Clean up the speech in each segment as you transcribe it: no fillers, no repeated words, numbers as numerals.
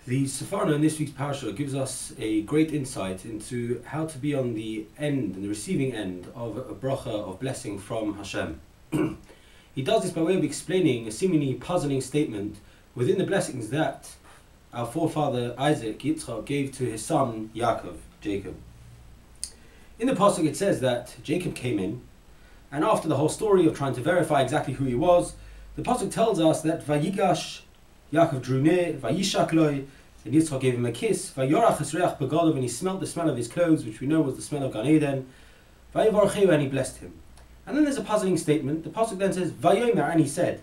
The Sefarno in this week's parasha gives us a great insight into how to be on the end and the receiving end of a bracha of blessing from Hashem. He does this by way of explaining a seemingly puzzling statement within the blessings that our forefather Isaac, Yitzchak, gave to his son Yaakov, Jacob. In the pasuk it says that Jacob came in, and after the whole story of trying to verify exactly who he was, the pasuk tells us that Vayigash, Yaakov drew near, Vayishak loy, and Yitzchak gave him a kiss, Vayorach es reach begadov, and he smelt the smell of his clothes, which we know was the smell of Gan Eden, Vayivarcheu, and he blessed him. And then there's a puzzling statement. The pasuk then says, Vayomer, and he said.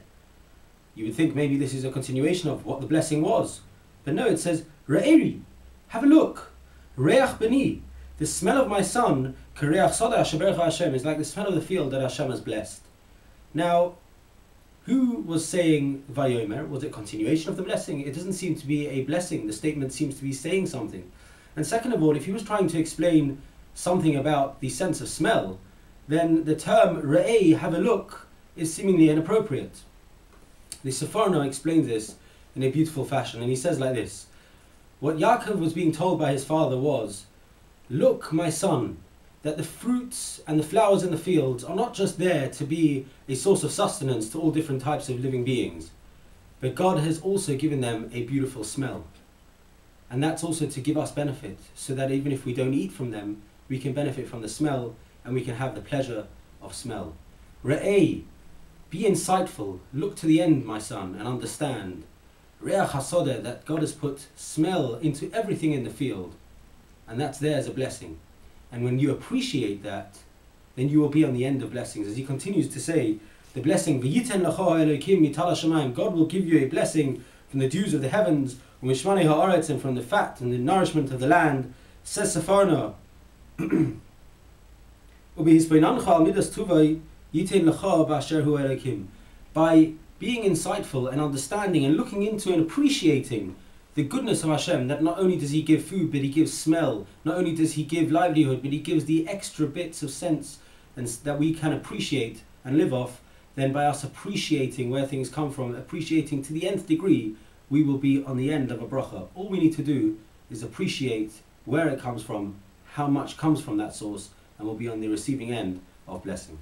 You would think maybe this is a continuation of what the blessing was. But no, it says, Re'eri, have a look. Reach beni, the smell of my son, Kareach Soda Hashem Hashem, is like the smell of the field that Hashem has blessed. Now, who was saying Vayomer? Was it a continuation of the blessing? It doesn't seem to be a blessing. The statement seems to be saying something. And second of all, if he was trying to explain something about the sense of smell, then the term Re'ei, have a look, is seemingly inappropriate. The Sefarno explains this in a beautiful fashion, and he says like this: what Yaakov was being told by his father was, look, my son, that the fruits and the flowers in the fields are not just there to be a source of sustenance to all different types of living beings, but God has also given them a beautiful smell. And that's also to give us benefit, so that even if we don't eat from them, we can benefit from the smell and we can have the pleasure of smell. Re'ei, be insightful, look to the end, my son, and understand. Re'ach hasoda, that God has put smell into everything in the field, and that's there as a blessing. And when you appreciate that, then you will be on the end of blessings. As he continues to say, the blessing, V'yiten lecha Elokim mital hashamayim, God will give you a blessing from the dews of the heavens, u'mishmanei ha'aretz, and from the fat and the nourishment of the land. Says Sefarno, u'behispoinancha al midas tuvai yiten lecha b'asher hu Elokim. By being insightful and understanding and looking into and appreciating the goodness of Hashem, that not only does He give food, but He gives smell. Not only does He give livelihood, but He gives the extra bits of sense and that we can appreciate and live off. Then by us appreciating where things come from, appreciating to the nth degree, we will be on the end of a bracha. All we need to do is appreciate where it comes from, how much comes from that source, and we'll be on the receiving end of blessing.